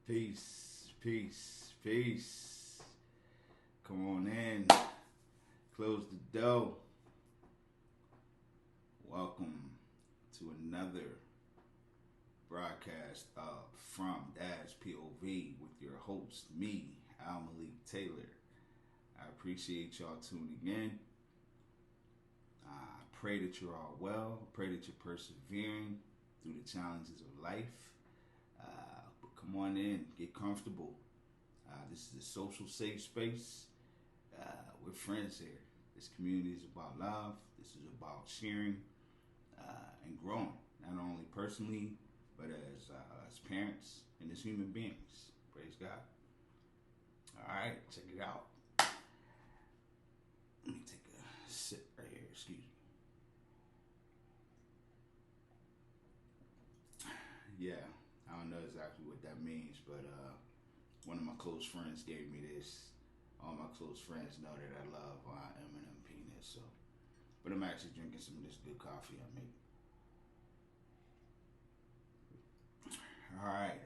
Peace, peace, peace. Come on in. Close the door. Welcome to another broadcast of From Dad's POV with your host, me, Al Malik Taylor. I appreciate y'all tuning in. I pray that you're all well. I pray that you're persevering through the challenges of life. But come on in, get comfortable. This is a social safe space. We're friends here. This community is about love. This is about sharing and growing, not only personally, but as parents and as human beings. Praise God. All right, check it out. Let me take a sip right here. Excuse me. Yeah, I don't know exactly what that means, but one of my close friends gave me this. All my close friends know that I love M&M peanuts, so. But I'm actually drinking some of this good coffee I make. All right.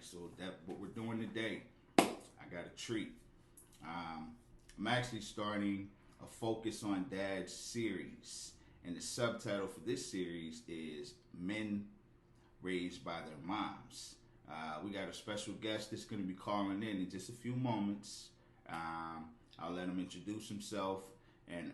So that's what we're doing today. I got a treat. I'm actually starting a Focus on Dad series, and the subtitle for this series is Men Raised by Their Moms. We got a special guest that's going to be calling in just a few moments. I'll let him introduce himself, and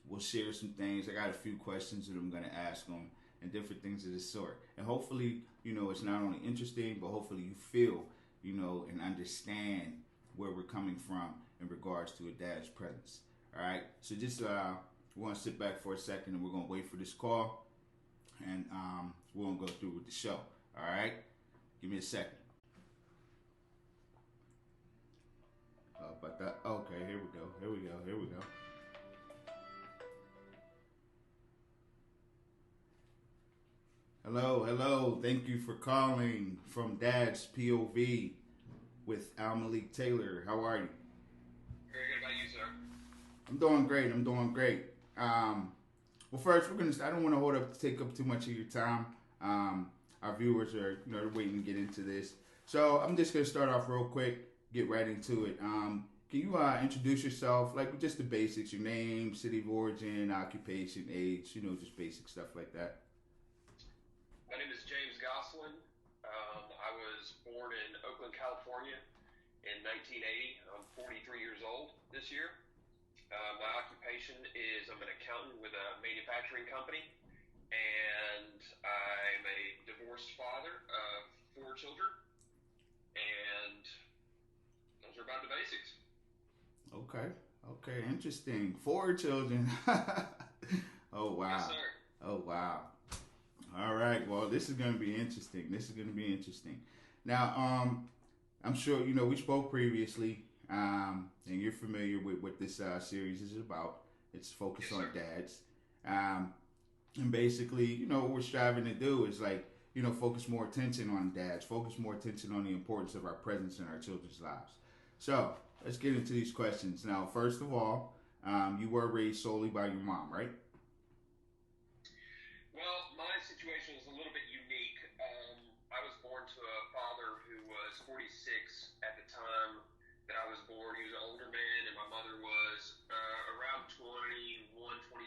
we'll share some things. I got a few questions that I'm going to ask him and different things of this sort. And hopefully, it's not only interesting, but hopefully you feel, and understand where we're coming from in regards to a dad's presence. All right. So just we're going to sit back for a second, and we're going to wait for this call, and we're going to go through with the show. All right. Give me a second. But that, okay, here we go. Hello. Thank you for calling From Dad's POV with Al Malik Taylor. How are you? Very good. About you, sir? I'm doing great. Well, first, I don't want to take up too much of your time. Our viewers are, they're waiting to get into this. So I'm just going to start off real quick, get right into it. Can you introduce yourself, like just the basics, your name, city of origin, occupation, age, just basic stuff like that? My name is James Gosselin. I was born in Oakland, California in 1980. I'm 43 years old this year. My occupation is I'm an accountant with a manufacturing company, and I'm a divorced father of 4 children, and those are about the basics. Okay, interesting. 4 children. Oh, wow. Yes, sir. Oh, wow. All right. Well, this is going to be interesting. Now, I'm sure, we spoke previously, and you're familiar with what this series is about. It's focused on dads. And basically, what we're striving to do is focus more attention on dads, focus more attention on the importance of our presence in our children's lives. So let's get into these questions. Now, first of all, you were raised solely by your mom, right? Well, my situation is a little bit unique. I was born to a father who was 46 at the time that I was born. He was an older man, and my mother was around 21, 22.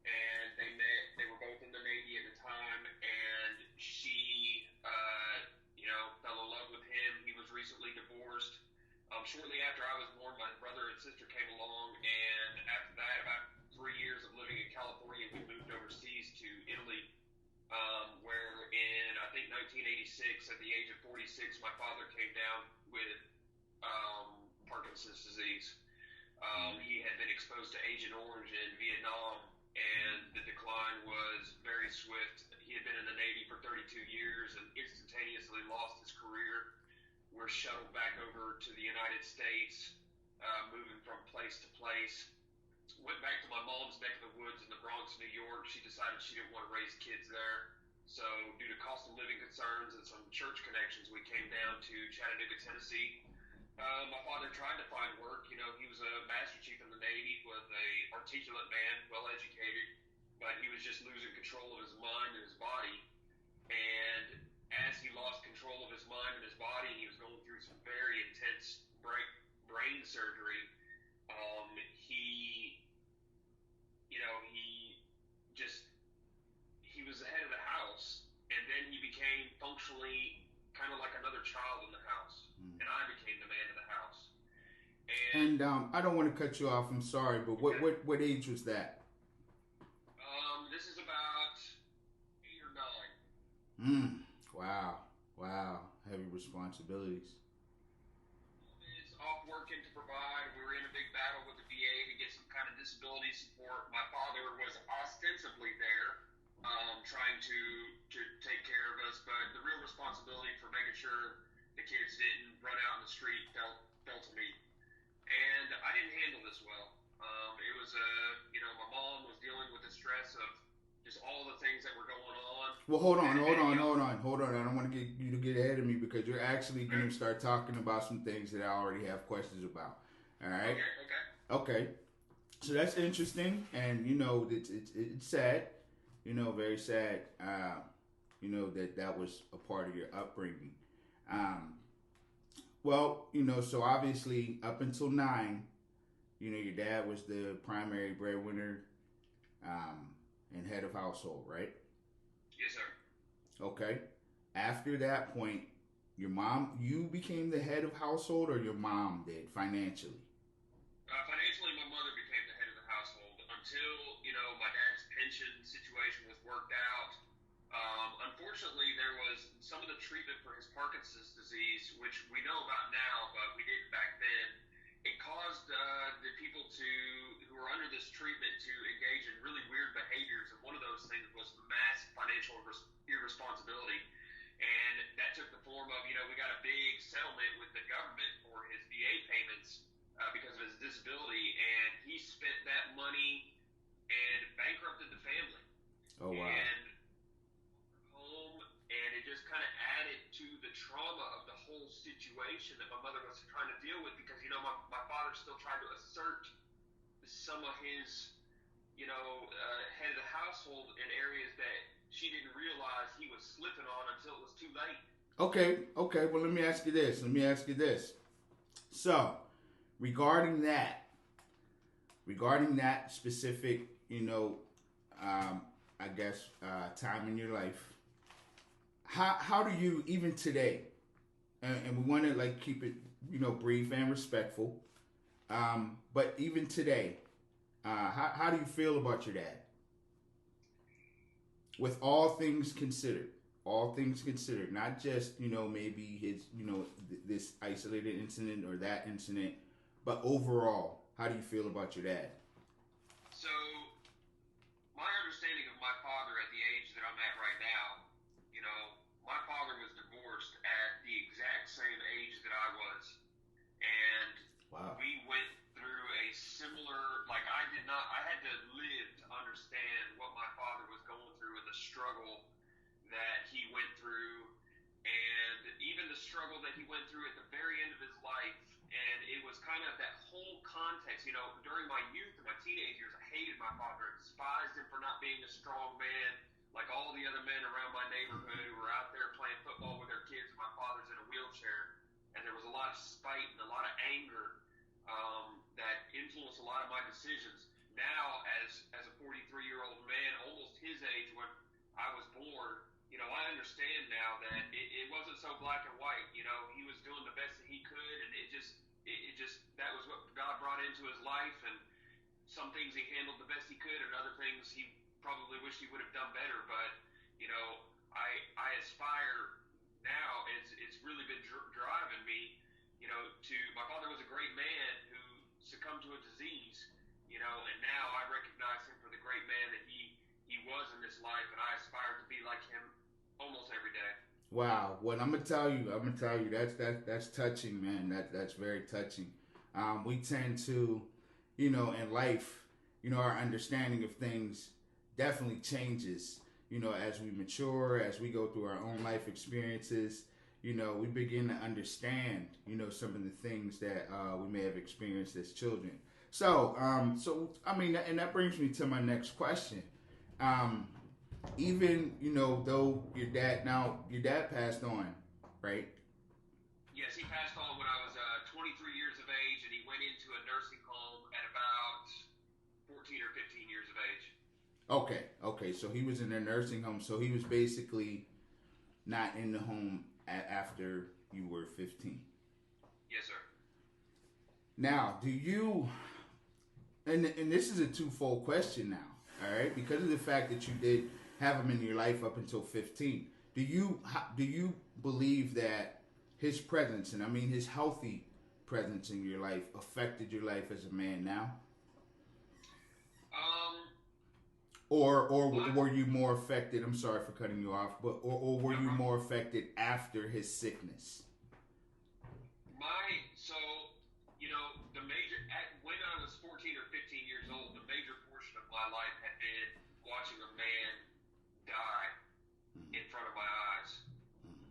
And they met. They were both in the Navy at the time, and she, fell in love with him. He was recently divorced. Shortly after I was born, my brother and sister came along, and after that, about 3 years of living in California, we moved overseas to Italy, where in, I think, 1986, at the age of 46, my father came down with Parkinson's disease. He had been exposed to Agent Orange in Vietnam, and the decline was very swift. He had been in the Navy for 32 years and instantaneously lost his career. We're shuttled back over to the United States, moving from place to place. Went back to my mom's neck of the woods in the Bronx, New York. She decided she didn't want to raise kids there. So due to cost of living concerns and some church connections, we came down to Chattanooga, Tennessee. My father tried to find work. He was a Master Chief in the Navy, was a articulate man, well educated, but he was just losing control of his mind and his body. And as he lost control of his mind and his body, and he was going through some very intense brain surgery. He, he just he was the head of the house, and then he became functionally kind of like another child in the house, and I became the man of the house. And I don't want to cut you off. I'm sorry, but what age was that? This is about 8 or 9. Wow. Heavy responsibilities. Is off working to provide. We were in a big battle with the VA to get some kind of disability support. My father was ostensibly there, trying to take care of us, but the real responsibility for making sure the kids didn't run out in the street fell to me. And I didn't handle this well. It was my mom was dealing with the stress of just all the things that were going on. Well, hold on. I don't want to get you to get ahead of me because you're actually going to start talking about some things that I already have questions about. All right. Okay. So that's interesting, and it's sad. Very sad. That was a part of your upbringing. Well, so obviously up until 9, your dad was the primary breadwinner and head of household, right? Yes, sir. Okay. After that point, you became the head of household, or your mom did financially? Financially, my mother became the head of the household until, my dad's pension situation was worked out. Unfortunately, there was some of the treatment for his Parkinson's disease, which we know about now, but we didn't back then. It caused the people who were under this treatment to engage in really weird behaviors, and one of those things was mass financial irresponsibility. And that took the form of, we got a big settlement with the government for his VA payments because of his disability, and he spent that money and bankrupted the family. Oh, wow. And home, and it just kind of added to the trauma of the whole situation that my mother was trying to deal with, because, my father still tried to assert some of his, head of the household in areas that she didn't realize he was slipping on until it was too late. Okay. Well, let me ask you this. So, regarding that specific, I guess, time in your life, how do you, even today, and we want to keep it, brief and respectful, but even today, how do you feel about your dad? With all things considered, not just, maybe his, this isolated incident or that incident, but overall, how do you feel about your dad? So, my understanding of my father at the age that I'm at right now, my father was divorced at the exact same age that I was. And wow. We went through a similar, I had to live to understand what my father was going through and the struggle that he went through, and even the struggle that he went through at the very end of his life. And it was kind of that whole context, during my youth and my teenage years, I hated my father. I despised him for not being a strong man, like all the other men around my neighborhood who were out there playing football with their kids. My father's in a wheelchair, and there was a lot of spite and a lot of anger that influenced a lot of my decisions. Now, as a 43-year-old man, almost his age when I was born, I understand now that it wasn't so black and white. He was doing the best that he could, and it just that was what God brought into his life. And some things he handled the best he could, and other things he probably wished he would have done better. But I aspire now. It's really been driving me. To my father was a great man who succumbed to a disease. And now I recognize him for the great man that he was in this life, and I aspire to be like him almost every day. Wow. Well, I'm gonna tell you, that's touching, man. That's very touching. We tend to, in life, our understanding of things definitely changes, as we mature, as we go through our own life experiences, we begin to understand, some of the things that we may have experienced as children. So, and that brings me to my next question. even though your dad passed on, right? Yes, he passed on when I was 23 years of age, and he went into a nursing home at about 14 or 15 years of age. Okay. So he was in a nursing home. So he was basically not in the home after you were 15. Yes, sir. Now, do you? And this is a twofold question now. All right, because of the fact that you did have him in your life up until 15. Do you believe that his presence, and I mean his healthy presence in your life, affected your life as a man now? Or were you more affected? I'm sorry for cutting you off, but or were you more affected after his sickness? So the major when I was 14 or 15 years old, the major portion of my life had been watching a man die in front of my eyes.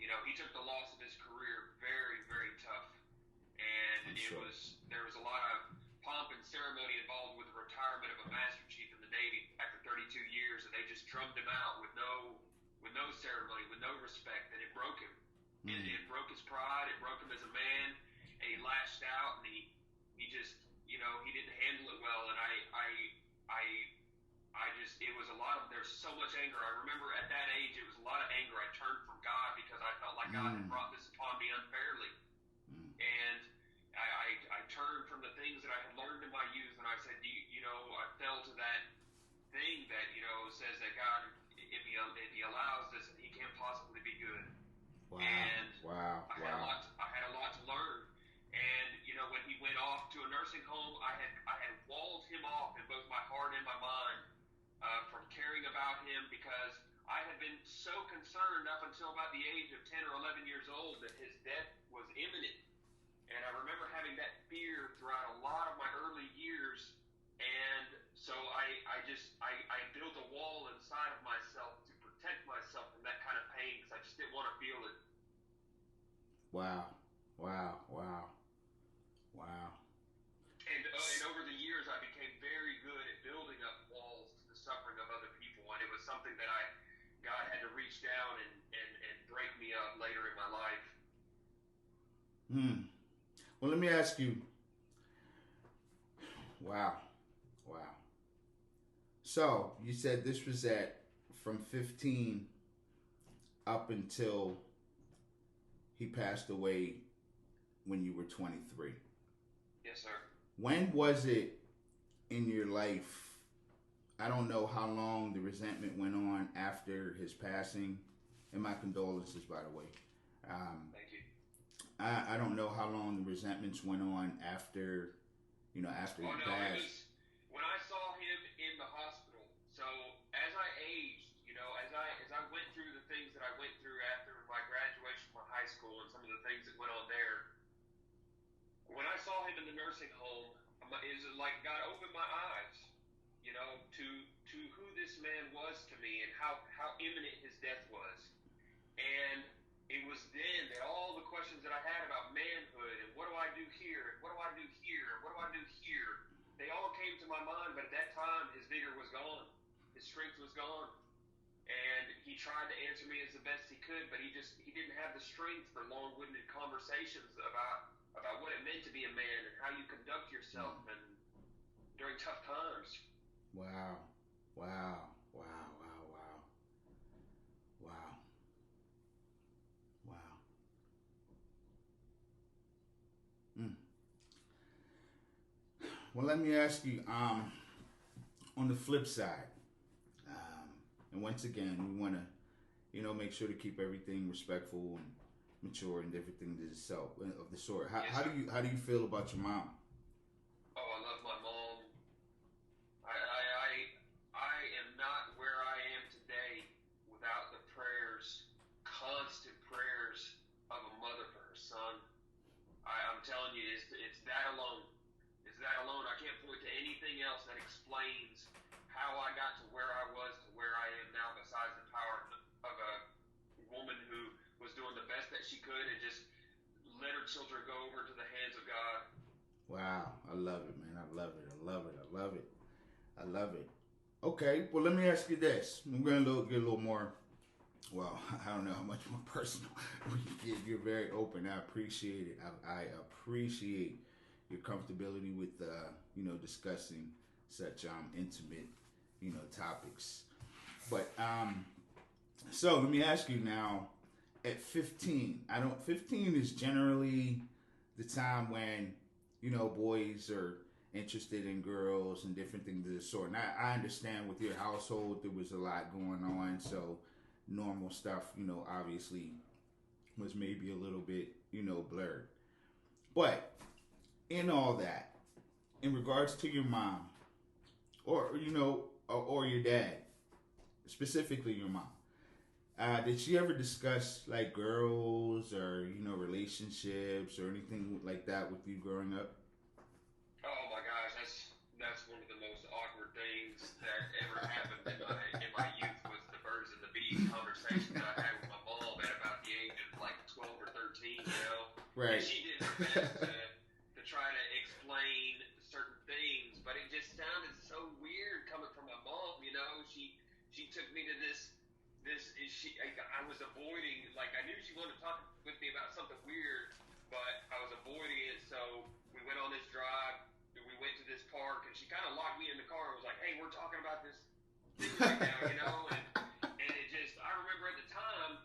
He took the loss of his career very, very tough, and there was a lot of pomp and ceremony involved with the retirement of a Master Chief in the Navy after 32 years, and they just drummed him out with no ceremony, with no respect, and it broke him. It broke his pride. It broke him as a man, and he lashed out, and he just he didn't handle it well, and it was a lot of, there's so much anger. I remember at that age, it was a lot of anger. I turned from God because I felt like God had brought this upon me unfairly. And I turned from the things that I had learned in my youth, and I said, I fell to that thing that, says that God, if he allows this, he can't possibly be good. Wow. And Wow. I had a lot to learn. And, when he went off to a nursing home, I had walled him off in both my heart and my mind from caring about him, because I had been so concerned up until about the age of 10 or 11 years old that his death was imminent. And I remember having that fear throughout a lot of my early years. And so I built a wall inside of myself to protect myself from that kind of pain, because I just didn't want to feel it. Wow. And over the years, I became very good at building up walls to the suffering of other people. And it was something that God had to reach down and break me up later in my life. Well, let me ask you. Wow. So you said this was from 15 up until he passed away when you were 23. Yes, sir. When was it in your life? I don't know how long the resentment went on after his passing, and my condolences, by the way. Thank you. I don't know how long the resentments went on after he passed. When I saw him in the hospital. So as I aged, as I went through the things that I went through after my graduation from high school and some of the things that went on there, when I saw him in the nursing home, it was like God opened my eyes, to who this man was to me and how imminent his death was. And it was then that all the questions that I had about manhood and what do I do here and what do I do here and what do I do here, they all came to my mind. But at that time, his vigor was gone, his strength was gone, and he tried to answer me as the best he could, but he didn't have the strength for long-winded conversations about what it meant to be a man and how you conduct yourself and during tough times. Wow. Well, let me ask you, on the flip side, and once again, we want to, make sure to keep everything respectful and mature and everything of the sort. How do you feel about your mom? Oh, I love my mom. I am not where I am today without the constant prayers of a mother for her son. I'm telling you, it's that alone. It's that alone. I can't point to anything else that explains how I got to where I was to where I am now, besides the power of a woman who was doing the best that she could and just let her children go over to the hands of God. Wow, I love it, man. I love it. Okay, well, let me ask you this. I'm going to get a little more, well, I don't know how much more personal we can get. You're very open. I appreciate it. I appreciate your comfortability with, discussing such intimate, topics. But, so let me ask you now, at 15, 15 is generally the time when, boys are interested in girls and different things of the sort. And I understand with your household there was a lot going on, so normal stuff, obviously was maybe a little bit, blurred. But in all that, in regards to your mom, or your dad, specifically your mom, did she ever discuss like girls or relationships or anything like that with you growing up? Oh my gosh, that's one of the most awkward things that ever happened in my youth was the birds and the bees conversation that I had with my mom at about the age of like 12 or 13, Right. And she did her best to try to explain certain things, but it just sounded so weird coming from my mom, She took me to I was avoiding, like I knew she wanted to talk with me about something weird, but I was avoiding it, so we went on this drive. We went to this park, and she kind of locked me in the car and was like, "Hey, we're talking about this thing right now, and it just, I remember at the time,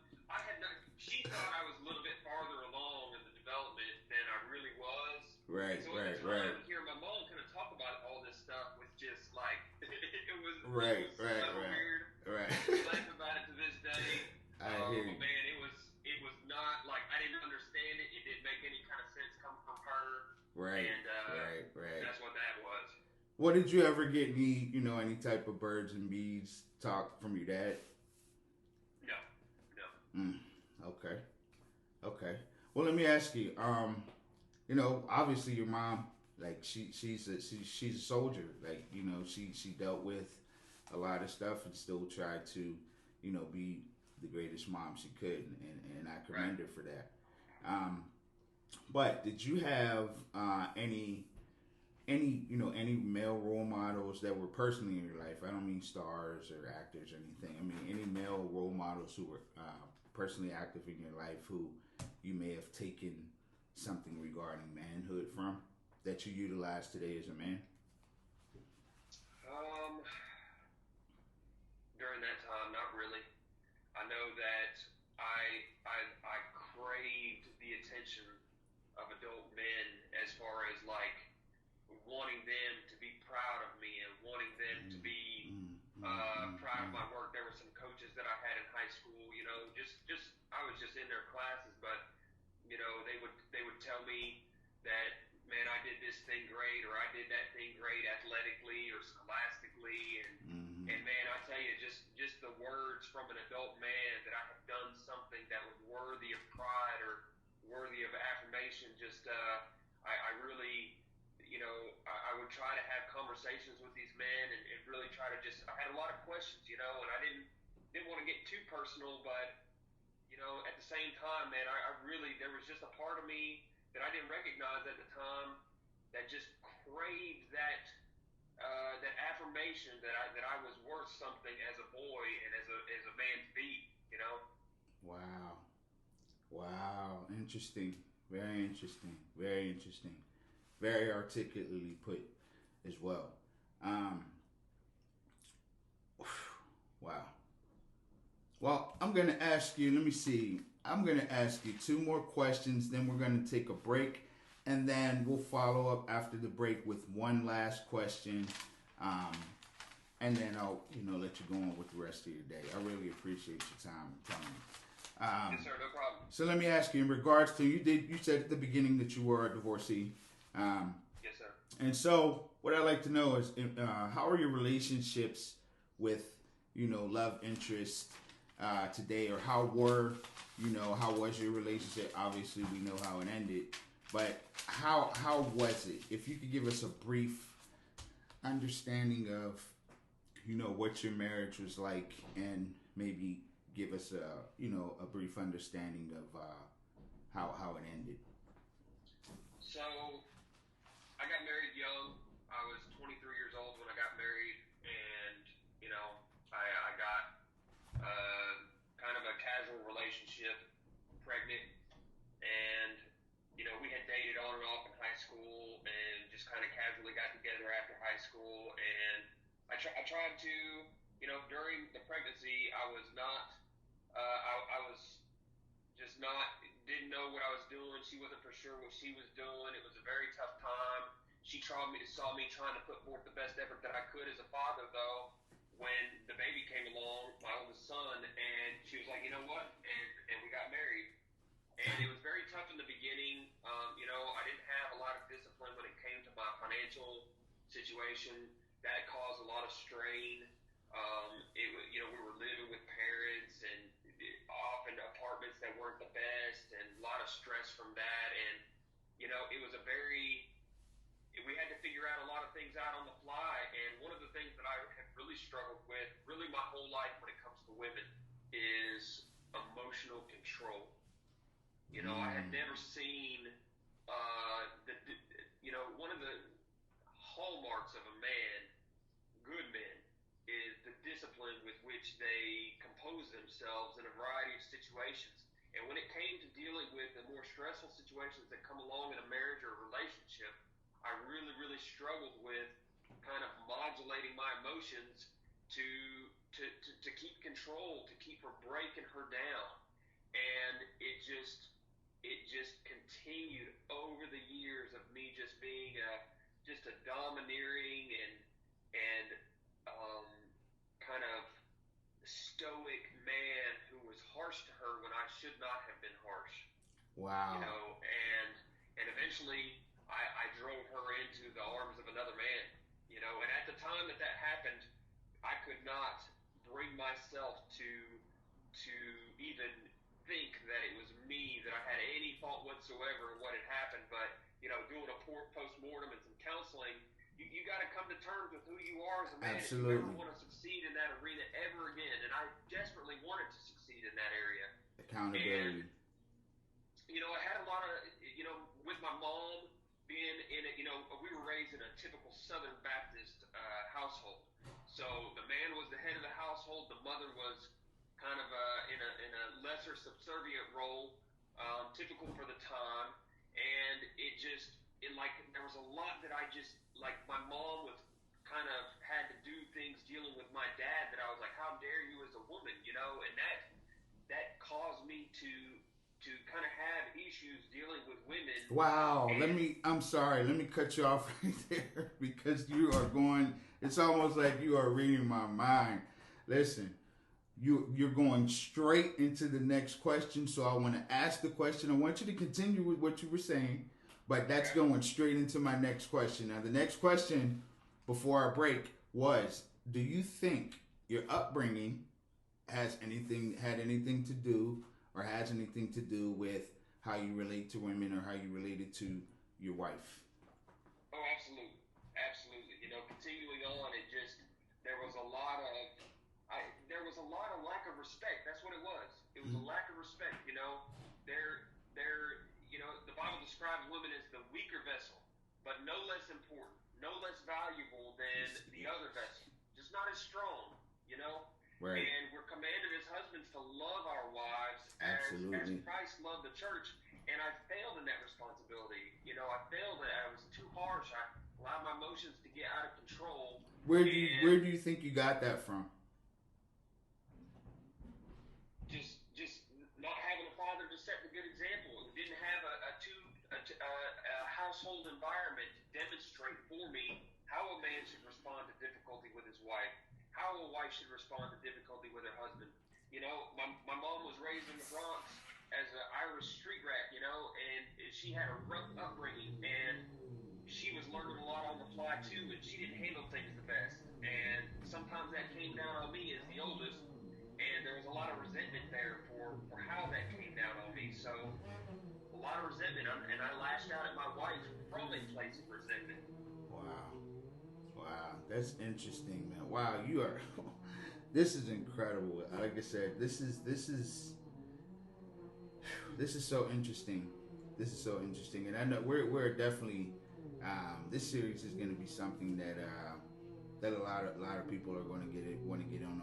she thought I was a little bit farther along in the development than I really was. Right, so right, at the time, right. Hearing my mom kind of talk about all this stuff was just like, it was Right, so weird. Right. I laugh about it to this day. I hear you. But man, it was not like I didn't understand it. It didn't make any kind of sense coming from her. Right. And Right. that's what that was. Well, did you ever get any type of birds and bees talk from your dad? No. Okay. Well, let me ask you. Obviously your mom, like she's a soldier. Like she dealt with a lot of stuff and still tried to, be the greatest mom she could, and I commend her for that. But did you have any male role models that were personally in your life? I don't mean stars or actors or anything. I mean any male role models who were personally active in your life who you may have taken something regarding manhood from that you utilize today as a man? During that time, not really. I know that I craved the attention of adult men as far as like wanting them to be proud of me and wanting them to be proud of my work. There were some coaches that I had in high school, just I was just in their classes, but they would tell me that, man, I did this thing great, or I did that thing great athletically or scholastically, and man, I tell you, just the words from an adult man that I have done something that was worthy of pride or worthy of affirmation. I really, I would try to have conversations with these men and really try to I had a lot of questions, and I didn't want to get too personal, but at the same time, man, I really, there was just a part of me that I didn't recognize at the time that just craved that affirmation that I was worth something as a boy and as a man to be, Wow. Interesting. Very interesting. Very interesting. Very articulately put as well. Wow. Well, I'm going to ask you, let me see. I'm going to ask you two more questions, then we're going to take a break, and then we'll follow up after the break with one last question, and then I'll, let you go on with the rest of your day. I really appreciate your time and telling me. Yes, sir, no problem. So let me ask you, in regards to, you said at the beginning that you were a divorcee. Yes, sir. And so what I'd like to know is, how are your relationships with, love interest today, or how was your relationship? Obviously, we know how it ended, but how was it? If you could give us a brief understanding of, what your marriage was like, and maybe give us a brief understanding of how it ended. So, I got married young. I was 23 years old when I got married, and school, and I tried to, during the pregnancy, I was not, I was just not, didn't know what I was doing. She wasn't for sure what she was doing. It was a very tough time. She saw me trying to put forth the best effort that I could as a father, though, when the baby came along, my oldest son, and she was like, you know what? And we got married. And it was very tough in the beginning. I didn't have a lot of discipline when it came to my financial situation. That caused a lot of strain. We were living with parents and often apartments that weren't the best, and a lot of stress from that. And, it was we had to figure out a lot of things out on the fly. And one of the things that I have really struggled with, really my whole life when it comes to women, is emotional control. I had never seen one of the hallmarks of a man, good men, is the discipline with which they compose themselves in a variety of situations. And when it came to dealing with the more stressful situations that come along in a marriage or a relationship, I really, really struggled with kind of modulating my emotions to keep control, to keep from breaking her down. And it just continued over the years of me just being just a domineering and kind of stoic man who was harsh to her when I should not have been harsh. Wow. And eventually I drove her into the arms of another man. And at the time that happened, I could not bring myself to even think that it was me, that I had any fault whatsoever in what had happened. But doing a post-mortem and some counseling, you got to come to terms with who you are as a man. Absolutely. If you ever want to succeed in that arena ever again, and I desperately wanted to succeed in that area. Accountability. And, I had a lot of, with my mom being in it, we were raised in a typical Southern Baptist household. So the man was the head of the household. The mother was kind of in a lesser subservient role, typical for the time. And there was a lot that I just, like, my mom was kind of had to do things dealing with my dad that I was like, how dare you as a woman, and that caused me to kind of have issues dealing with women. Wow. I'm sorry. Let me cut you off right there because you are going, it's almost like you are reading my mind. Listen, you're going straight into the next question. So I want to ask the question. I want you to continue with what you were saying, but that's going straight into my next question. Now, the next question before our break was, do you think your upbringing had anything to do or has anything to do with how you relate to women or how you related to your wife? Oh, absolutely. Continuing on, there was a lot of lack of respect. That's what it was. It was a lack of respect. The Bible describes women as the weaker vessel, but no less important, no less valuable than the other vessel. Just not as strong, Right. And we're commanded as husbands to love our wives as Christ loved the church. And I failed in that responsibility. I failed. I was too harsh. I allowed my emotions to get out of control. Where do you think you got that from? Just not having a father to set the good example. We didn't have a household environment to demonstrate for me how a man should respond to difficulty with his wife, how a wife should respond to difficulty with her husband. My mom was raised in the Bronx as an Irish street rat, and she had a rough upbringing, and she was learning a lot on the fly too, and she didn't handle things the best. And sometimes that came down on me as the oldest, and there was a lot of resentment there for how that came down on me. So a lot of resentment, and I lashed out at my wife from a place of resentment. Wow, that's interesting, man. Wow, you are. This is incredible. Like I said, this is so interesting. This is so interesting, and I know we're definitely. This series is going to be something that a lot of people are going to want to get on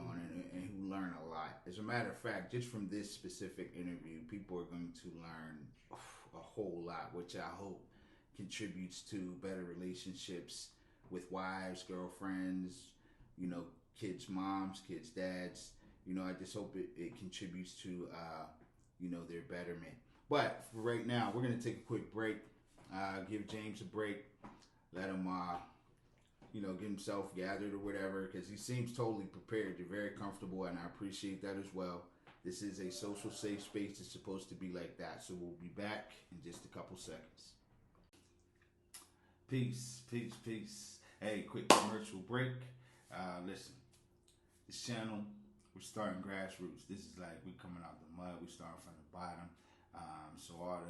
and who learn a lot. As a matter of fact, just from this specific interview, people are going to learn a whole lot, which I hope contributes to better relationships with wives, girlfriends, you know, kids' moms, kids' dads. You know, I just hope it contributes to, you know, their betterment. But for right now, we're going to take a quick break, give James a break, let him, you know, get himself gathered or whatever, because he seems totally prepared. You're very comfortable, and I appreciate that as well. This is a social safe space. It's supposed to be like that. So we'll be back in just a couple seconds. Peace, peace, peace. Hey, quick commercial break. Listen, this channel, we're starting grassroots. This is like we coming out the mud. We starting from the bottom. So all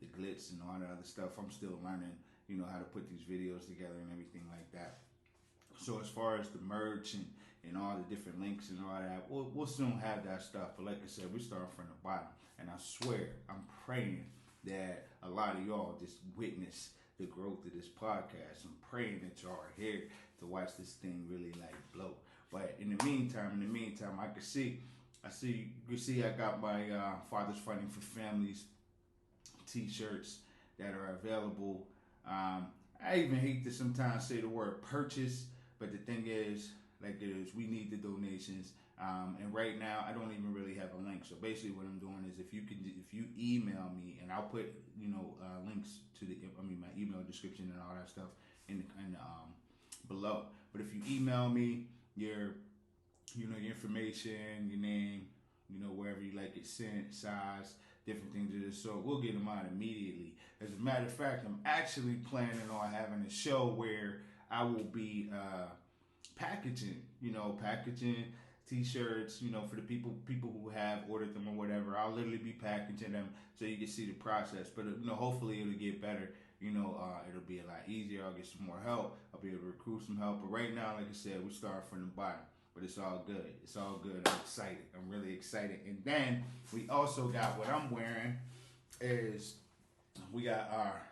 the glitz and all the other stuff, I'm still learning, you know, how to put these videos together and everything like that. So as far as the merch and all the different links and all that, we'll soon have that stuff. But like I said, we start from the bottom. And I swear, I'm praying that a lot of y'all just witness the growth of this podcast. I'm praying that y'all are here to watch this thing really like blow. But in the meantime, I can see, I got my Fathers Fighting for Families t-shirts that are available. I even hate to sometimes say the word purchase, but the thing is, like it is, we need the donations. And right now, I don't even really have a link. So basically, what I'm doing is, if you email me, and I'll put, you know, links to my email description and all that stuff in below. But if you email me your information, your name, you know, wherever you like it sent, size, different things of this sort, we'll get them out immediately. As a matter of fact, I'm actually planning on having a show where I will be packaging t-shirts, you know, for the people who have ordered them or whatever. I'll literally be packaging them so you can see the process. But, you know, hopefully it'll get better. You know, it'll be a lot easier. I'll get some more help. I'll be able to recruit some help. But right now, like I said, we start from the bottom. But it's all good. It's all good. I'm excited. I'm really excited. And then we also got, what I'm wearing is, we got our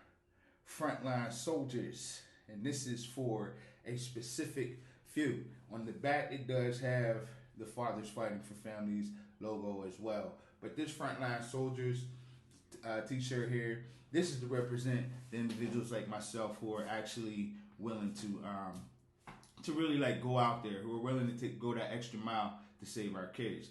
frontline soldiers. And this is for a specific few. On the back, it does have the Fathers Fighting for Families logo as well. But this frontline soldiers t-shirt here, this is to represent the individuals like myself who are actually willing to really like go out there, who are willing to go that extra mile to save our kids.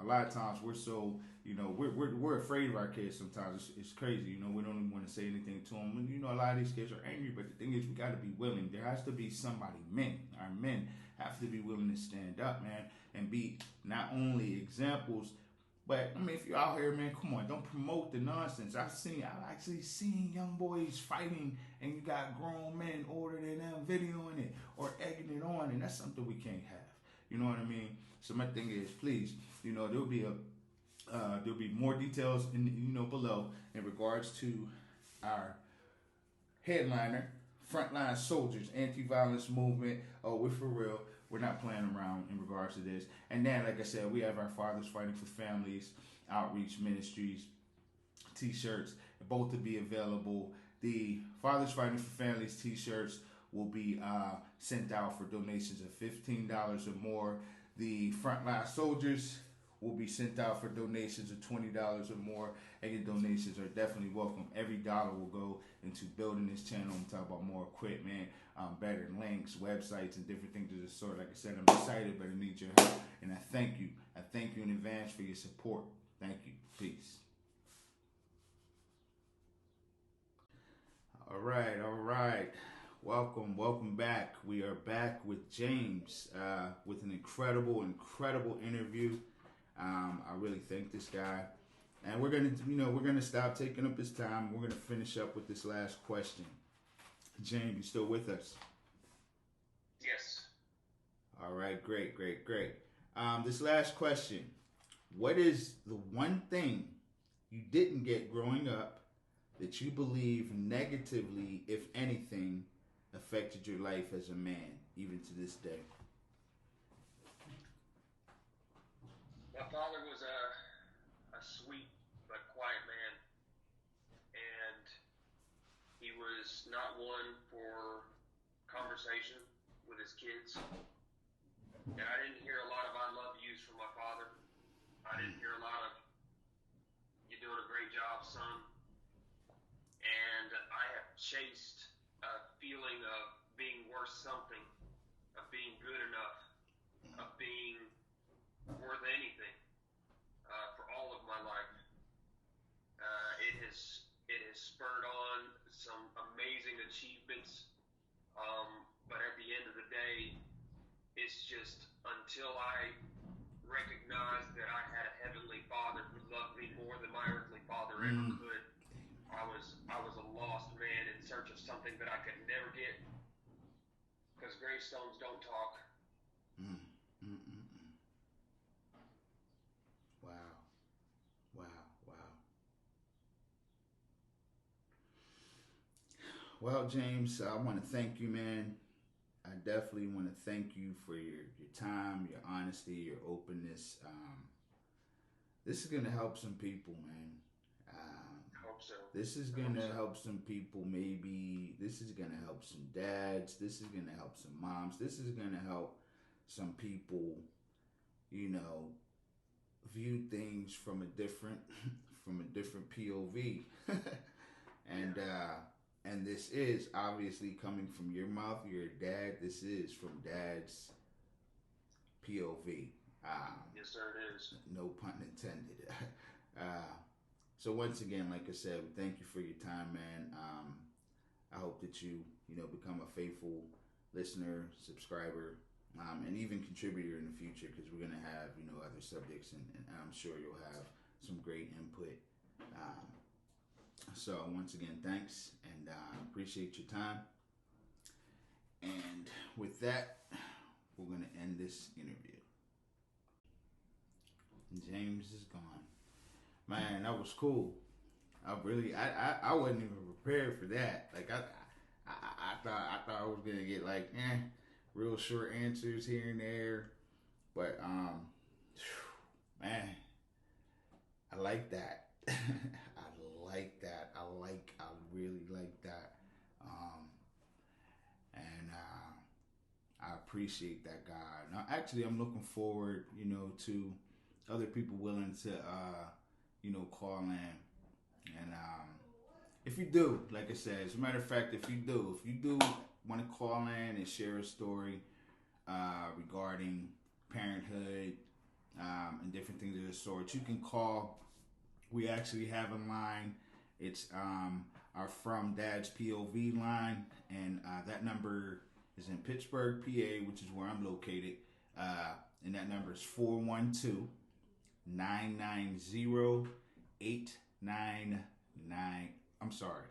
A lot of times we're so, you know, we're afraid of our kids sometimes. It's crazy, you know, we don't even want to say anything to them. And, you know, a lot of these kids are angry, but the thing is, we got to be willing. There has to be somebody, our men have to be willing to stand up, man, and be not only examples, but, I mean, if you're out here, man, come on, don't promote the nonsense. I've actually seen young boys fighting, and you got grown men older than them videoing it or egging it on, and that's something we can't have. You know what I mean? So my thing is, please, you know, there'll be more details in, you know, below in regards to our headliner, Frontline Soldiers, Anti-Violence Movement. Oh, we're for real. We're not playing around in regards to this. And then, like I said, we have our Fathers Fighting for Families, Outreach Ministries, t-shirts, both to be available. The Fathers Fighting for Families t-shirts will be sent out for donations of $15 or more. The Frontline Soldiers will be sent out for donations of $20 or more. And your donations are definitely welcome. Every dollar will go into building this channel and talk about more equipment, better links, websites, and different things of the sort. Like I said, I'm excited, but I need your help. And I thank you. I thank you in advance for your support. Thank you. Peace. All right. Welcome back. We are back with James with an incredible interview. I really thank this guy. And we're gonna stop taking up his time. We're gonna finish up with this last question. James, you still with us? Yes. All right, great. This last question: what is the one thing you didn't get growing up that you believe negatively, if anything, affected your life as a man, even to this day? My father was a sweet but quiet man, and he was not one for conversation with his kids. And I didn't hear a lot of "I love yous" from my father. I didn't hear a lot of "you're doing a great job, son." And I have chased a feeling of being worse worth something, of being good enough, of being worth anything for all of my life. It has spurred on some amazing achievements, but at the end of the day, it's just until I recognized that I had a heavenly Father who loved me more than my earthly father ever could. I was a lost man in search of something that I could never get, because gravestones don't talk. Wow. Wow. Wow. Well, James, I want to thank you, man. I definitely want to thank you for your time, your honesty, your openness. This is going to help some people, man. Hope so. This is going to help some people, maybe. This is going to help some dads. This is going to help some moms. This is going to help some people, view things from a different POV. And this is obviously coming from your mouth. You're a dad. This is from Dad's POV. Yes, sir, it is. No pun intended. So once again, like I said, thank you for your time, man. I hope that you become a faithful listener, subscriber, and even contributor in the future, because we're gonna have other subjects, and I'm sure you'll have some great input. So once again, thanks, and appreciate your time. And with that, we're going to end this interview. James is gone. Man, that was cool. I wasn't even prepared for that. Like I thought I was gonna get like real short answers here and there, but man, I like that. I really like that. And I appreciate that, God. Now, actually, I'm looking forward, to other people willing to, call in. And if you do, like I said, as a matter of fact, if you do want to call in and share a story regarding parenthood and different things of the sort, you can call. We actually have a line. It's our From Dad's POV line, and that number is in Pittsburgh, PA, which is where I'm located. And that number is 412-990-899. I'm sorry,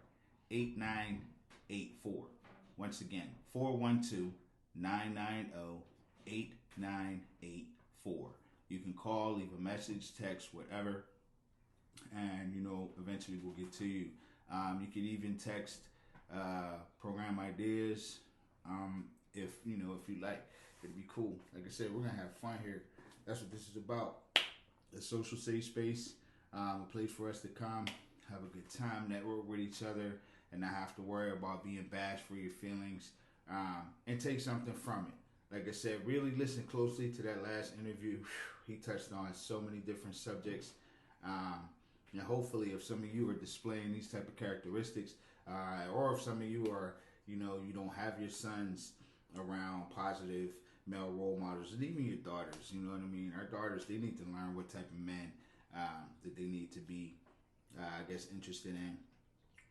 8984. Once again, 412-990-8984. You can call, leave a message, text, whatever, and eventually we'll get to you. You can even text program ideas if you like. It'd be cool. Like I said, we're gonna have fun here. That's what this is about. A social safe space, a place for us to come, have a good time, network with each other, and not have to worry about being bashed for your feelings, and take something from it. Like I said, really listen closely to that last interview. He touched on so many different subjects. And hopefully, if some of you are displaying these type of characteristics, or if some of you are, you don't have your sons around positive male role models, and even your daughters, you know what I mean? Our daughters, they need to learn what type of men that they need to be, interested in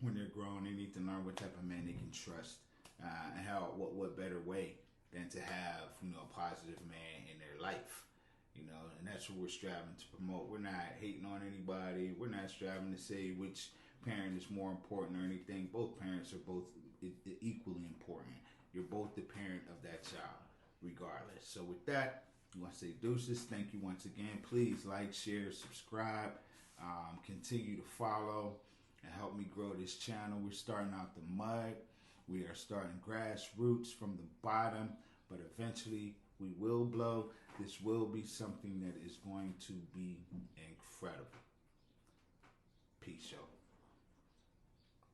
when they're grown. They need to learn what type of men they can trust, and how what better way than to have a positive man in their life. And that's what we're striving to promote. We're not hating on anybody. We're not striving to say which parent is more important or anything. Both parents are both equally important. You're both the parent of that child, regardless. So with that, I want to say deuces. Thank you once again. Please like, share, subscribe, continue to follow, and help me grow this channel. We're starting out the mud. We are starting grassroots from the bottom, but eventually we will blow. This will be something that is going to be incredible. Peace, y'all.